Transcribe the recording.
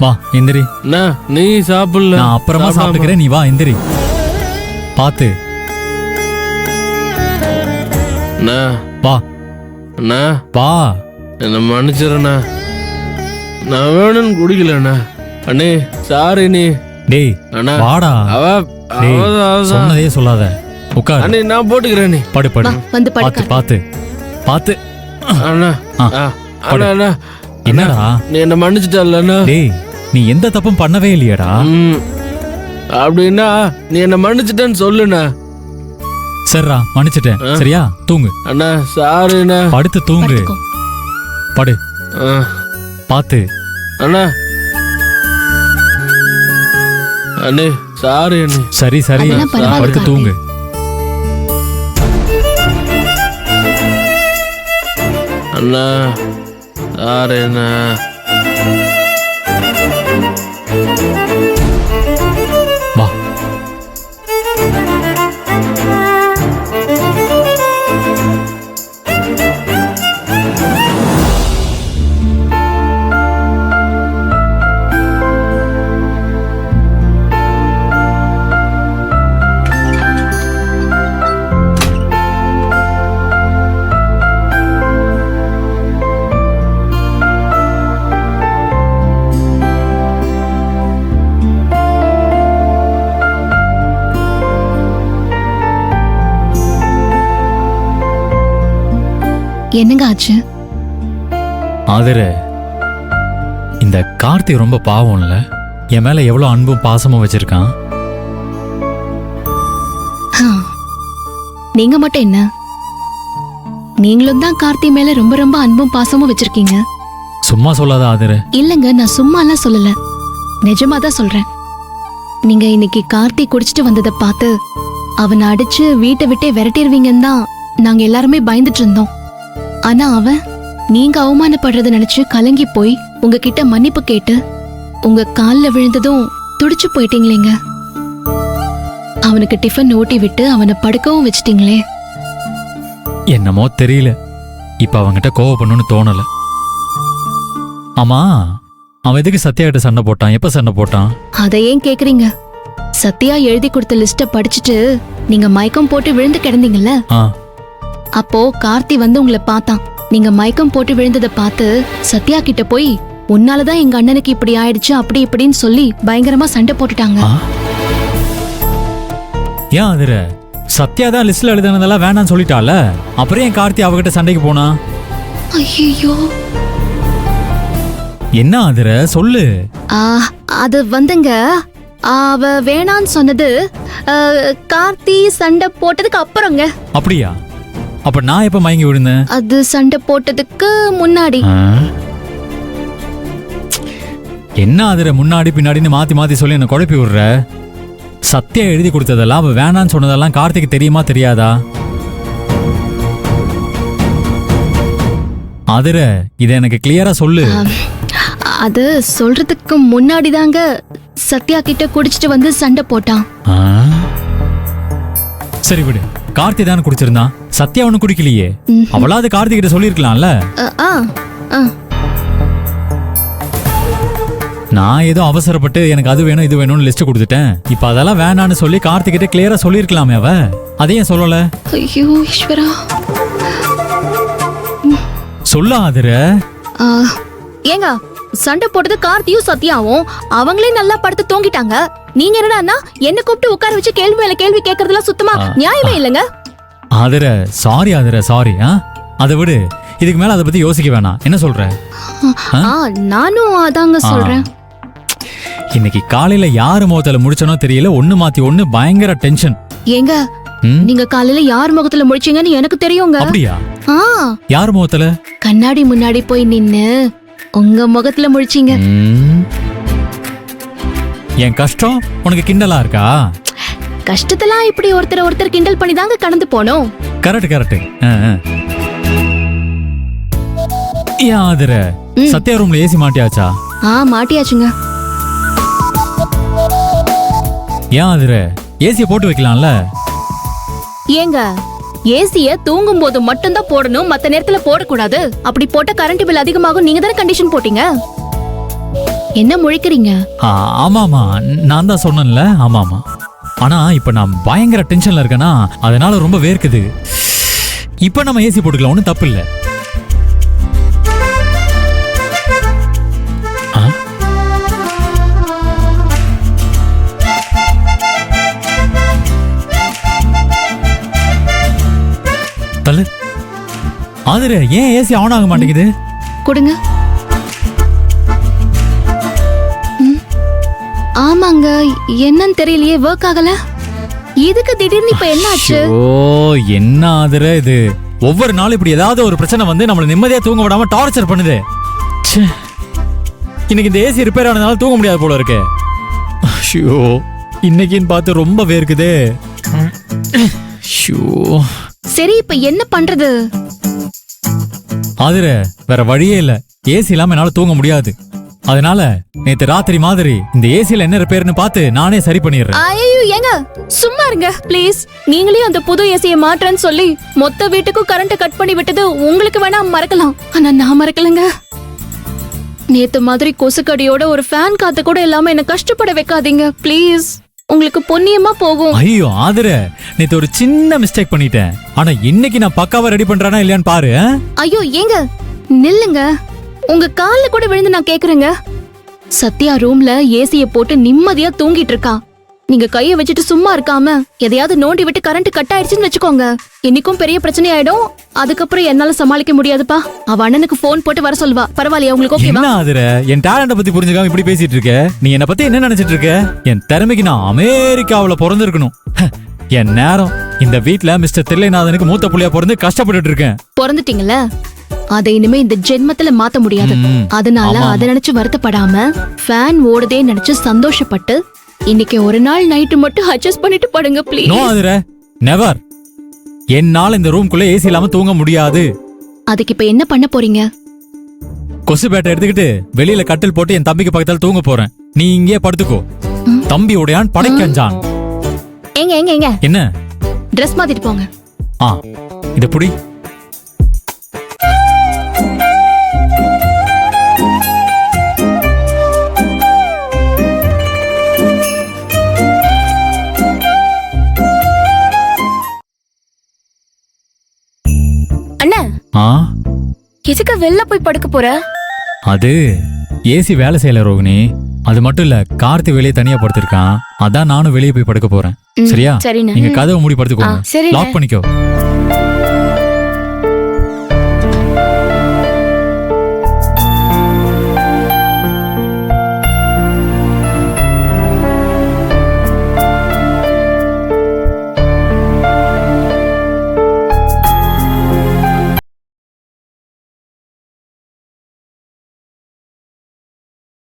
வா எந்திரி. நீ சாப்பிடல, நான் அப்புறமா சாப்பிட்டுக்கிறேன், நீ வா எந்திரி. பாத்து வா வா. என்ன மன்னிச்சிடண்ணா, நான் வேணும்னு குடிக்கலண்ணா. அண்ணே சாரி நீ. டேய் வாடா. சொன்னதே சொல்லாத, உட்கார். அண்ணே நான் போட்டுக்கிறேன், நீ படு படு. வந்து பாத்து பாத்து பாத்து. அண்ணா அண்ணா என்னடா நீ என்ன மன்னிச்சிட்டல்லண்ணா. டேய் நீ எந்த தப்பும் பண்ணவே இல்லையடா. அப்படின்னா நீ என்ன மன்னிச்சிட்டேன்னு சொல்லுண்ணா. சரிடா மன்னிச்சிட்டேன், சரியா? தூங்கு. அண்ணா சாரிண்ணா. படுத்து தூங்கு. படு பாத்து. அண்ணா அண்ணே சாரி அண்ணே. சரி சரி படுத்து தூங்கு. அண்ணா சாரி அண்ணா. வா. என்னங்க ஆச்சு? ஆதர, இந்த கார்த்தி ரொம்ப பாவம்ல. என் மேல எவ்வளவு அன்பும் பாசமும் வச்சிருக்கான். நீங்க மட்டும் என்ன, நீங்களும் தான் கார்த்தி மேல ரொம்ப ரொம்ப அன்பும் பாசமும் வச்சிருக்கீங்க. சும்மா சொல்லாத ஆதர. இல்லங்க, நான் சும்மா எல்லாம் சொல்லல, நிஜமா தான் சொல்றேன். நீங்க இன்னைக்கு கார்த்தி குடிச்சிட்டு வந்ததை பார்த்து அவனை அடிச்சு வீட்டை விட்டே விரட்டிடுவீங்கன்னு தான் நாங்க எல்லாருமே பயந்துட்டு இருந்தோம். ஆனா அவன் நீங்க அவமானப்படுறத நினைச்சு கலங்கி போய் உங்ககிட்ட மன்னிப்பு கேட்டு உங்க கால்ல விழுந்ததும் துடிச்சு போயிட்டீங்களேங்க. அவனுக்கு டிஃபன் ஓட்டி விட்டு அவனை படுக்கவும் வச்சிட்டீங்களே. என்னமோ தெரியல, இப்ப அவங்கிட்ட கோவப்படணும்னு தோணல. ஆமா, அவன் எதுக்கு சத்யா கிட்ட சண்டை போட்டான்? எப்ப சண்டை போட்டான்? அதை ஏன் கேக்குறீங்க? சத்யா எழுதி கொடுத்த லிஸ்ட படிச்சுட்டு நீங்க மயக்கம் போட்டு விழுந்து கிடந்தீங்கல்ல, அப்போ கார்த்தி வந்து உங்களை பார்த்தான். நீங்க மயக்கம் போட்டு விழுந்ததை பார்த்து சத்யா கிட்ட போய் உன்னாலதான் எங்க அண்ணனுக்கு இப்படி ஆயிடுச்சு அப்படி இப்படின்னு சொல்லி பயங்கரமா சண்டை போட்டுட்டாங்க. ஏன் அதிர, சத்யா தான் லிஸ்ட்ல எழுதுனதெல்லாம் வேணான்னு சொல்லிட்டால, அப்புறம் ஏன் கார்த்தி அவகிட்ட சண்டைக்கு போனா? ஐயோ, என்ன அதிர சொல்லு. அது வந்துங்க, அவ வேணான்னு சொன்னது கார்த்தி சண்டை போட்டதுக்கு அப்புறங்க. அப்படியா? அப்ப நான் எப்ப மயங்கி விழுந்தேன்? அது சண்டை போட்டதுக்கு முன்னாடி. என்ன அதிர முன்னாடி பின்னாடின்னு மாத்தி மாத்தி சொல்லி என்ன குழப்பி விடுற? சத்யா எழுதி கொடுத்ததெல்லாம் அவ வேணான்னு சொன்னதெல்லாம் கார்த்திக்கு தெரியுமா தெரியாதா? அதிர இத எனக்கு கிளியரா சொல்லு. அது சொல்றதுக்கு முன்னாடி தாங்க சத்யா கிட்ட குடிச்சிட்டு வந்து சண்டை போட்டான். சரி விடு, கார்த்தி தானே குடிச்சிருந்தான், சத்யா ஒண்ணு குடிக்கலையே. அவளாவது கார்த்தி கிட்ட சொல்லிருக்கலாம்ல. நான் ஏதோ அவசரப்பட்டு எனக்கு அது வேணும் இது வேணும்னு லிஸ்ட் கொடுத்துட்டேன். இப்ப அதெல்லாம் வேணான்னு சொல்லி கார்த்தி கிட்ட கிளியரா சொல்லிருக்கலாமே. அவ அதையும் சொல்லல. ஐயோ ஈஸ்வரா, சொல்லாதிர. ஏங்க, சண்டை போட்டது கார்த்தியும் சத்யாவும் அவங்களே நல்லா படுத்து தூங்கிட்டாங்க. நீங்க என்னன்னா என்ன கூப்பிட்டு உட்கார வச்சு கேள்வி மேல கேள்வி கேக்குறதுலாம் சுத்தமா நியாயமே இல்லங்க. ஆதர சாரி, ஆதர சாரி. அதை விடு, இதுக்கு மேல அதை பத்தி யோசிக்க வேணாம். என்ன சொல்ற? நானும் அதாங்க சொல்றேன். இன்னைக்கு காலையில யாரு முகத்துல முடிச்சனோ தெரியல, ஒண்ணு மாத்தி ஒண்ணு பயங்கர டென்ஷன். ஏங்க, நீங்க காலையில யார் முகத்துல முடிச்சீங்கன்னு எனக்கு தெரியுங்க. அப்படியா? யார் முகத்துல? கண்ணாடி முன்னாடி போய் நின்னு உங்க முகத்துல முடிச்சீங்க. என் கஷ்டம் உனக்கு கிண்டலா இருக்கா? கஷ்டத்தெல்லாம் இப்படி ஒருத்தர் கிண்டல் பண்ணி தாங்க கடந்து போனோம். Correct correct. ஏன் ஆதர, சத்யா ரூம்ல ஏசி மாட்டியாச்சா? மாட்டியாச்சுங்க. ஏன் ஆதர, ஏசிய போட்டு வைக்கலாம்ல? ஏங்க, ஏசிய தூங்கும் போது மட்டும்தான் போடணும், மத்த நேரத்துல போடக்கூடாது. அப்படி போட்ட கரண்ட் பில் அதிகமாகும். நீங்க தானே கண்டிஷன் போட்டீங்க. என்ன முழிக்கிறீங்க? ஆமாமா, நான் தான் சொன்னேன்ல. ஆமாமா, ஆனா இப்ப நான் பயங்கர டென்ஷன்ல இருக்கேனா, அதனால ரொம்ப வேர்க்குது. இப்ப நம்ம ஏசி போட்டுக்கலாம், ஒன்றும் தப்பு இல்லை. தள்ளு. ஆதிரே, ஏன் ஏசி ஆன் ஆக மாட்டேங்குது? கொடுங்க. ஆமாங்க, என்னன்னு தெரியலையே, ஒர்க் ஆகல. இதுக்கு திடீர்னு இப்ப என்ன ஆச்சு? ஓ, என்ன ஆதிரே இது? ஒவ்வொரு நாளும் இப்படி ஏதாவது ஒரு பிரச்சனை வந்து நம்மள நிம்மதியா தூங்க விடாம டார்ச்சர் பண்ணுது. ச்சே, இன்னைக்கு இந்த ஏசி ரிப்பேர் ஆனதால தூங்க முடியாது போல இருக்கு. ஷோ, இன்னைக்குன்னு பார்த்து ரொம்ப வேர்க்குதே. ஷோ, சரி, இப்ப என்ன பண்றது? ஆதிரே, வேற வழியே இல்ல. ஏசி இல்லாம என்னால தூங்க முடியாது. அதனால நேத்து ராத்திரி மாதிரி இந்த ஏசில என்ன ரிப்பேர்னு பார்த்து நானே சரி பண்ணிடுறேன். ஐயோ, ஏங்க சும்மா இருங்க ப்ளீஸ். நீங்களே அந்த புது ஏசியை மாற்றேன்னு சொல்லி மொத்த வீட்டுக்கும் கரண்ட் கட் பண்ணி விட்டது உங்களுக்கு வேணா மறக்கலாம், ஆனா நான் மறக்கலங்க. நேத்து மாதிரி கொசுக்கடியோட ஒரு ஃபேன் காத்து கூட இல்லாம என்ன கஷ்டப்பட வைக்காதீங்க ப்ளீஸ். உங்களுக்கு பொன்னியமா போகும். ஐயோ ஆதிரே, நேத்து ஒரு சின்ன மிஸ்டேக் பண்ணிட்டேன். ஆனா இன்னைக்கு நான் பக்காவா ரெடி பண்றானா இல்லையான்னு பாரு. ஐயோ ஏங்க நில்லுங்க, உங்க கால்ல கூட விழுந்து நான் கேக்குறேங்க. சத்யா ரூம்ல ஏசிய போட்டு நிம்மதியா தூங்கிட்டு இருக்கா. நீங்க கைய வச்சுட்டு சும்மா இருக்காம எதையாவது நோண்டி விட்டு கரண்ட் கட் ஆயிடுச்சுன்னு வச்சுக்கோங்க, இன்னைக்கும் பெரிய பிரச்சனை ஆயிடும். அதுக்கப்புறம் என்னால சமாளிக்க முடியாதுப்பா. அவ அண்ணனுக்கு போன் போட்டு வர சொல்வா. பரவாயில்லையா உங்களுக்கு? ஓகேவா? என்ன ஆதிரே, என் டேலண்ட பத்தி புரிஞ்சுக்காம இப்படி பேசிட்டு இருக்க? நீ என்ன பத்தி என்ன நினைச்சிட்டு இருக்க? என் திறமைக்கு நான் அமெரிக்காவுல பிறந்திருக்கணும். என் நேரம் இந்த வீட்ல மிஸ்டர் தில்லைநாதனுக்கு மூத்த புள்ளியா பிறந்து கஷ்டப்பட்டுட்டு இருக்கேன். பிறந்துட்டீங்கல்ல, அதை இனிமே இந்த ஜென்மத்துல மாத்த முடியாது. அதனால அதை நினைச்சு வருத்தப்படாம ஃபேன் ஓடுதே நினைச்சு சந்தோஷப்பட்டு இன்னைக்கு ஒரு நாள் நைட்டு மட்டும் அட்ஜஸ்ட் பண்ணிட்டு படுங்க ப்ளீஸ். No ஆதிரே, never. என்னால இந்த ரூம்குள்ள ஏசி இல்லாம தூங்க முடியாது. அதுக்கு இப்ப என்ன பண்ண போறீங்க? கொசு பேட்டை எடுத்துக்கிட்டு வெளியில கட்டில் போட்டு என் தம்பிக்கு பக்கத்துல தூங்க போறேன். நீ இங்கே படுத்துக்கோ. தம்பி உடையான் படைக்கஞ்சான். எங்க எங்க எங்க என்ன? ட்ரெஸ் மாத்திட்டு போங்க. இத புடி. அண்ணா, எதுக்கு வெளில போய் படுக்க போற? அது ஏசி வேலை செய்யல ரோகிணி. அது மட்டும் இல்ல, கார்த்தி வெளியே தனியா படுத்திருக்கான். அதான் நானும் வெளியே போய் படுக்க போறேன். சரியா? சரிண்ணே. நீங்க கதவை மூடி படுத்துக்கோங்க. சரிண்ணே. லாக் பண்ணிக்கோ.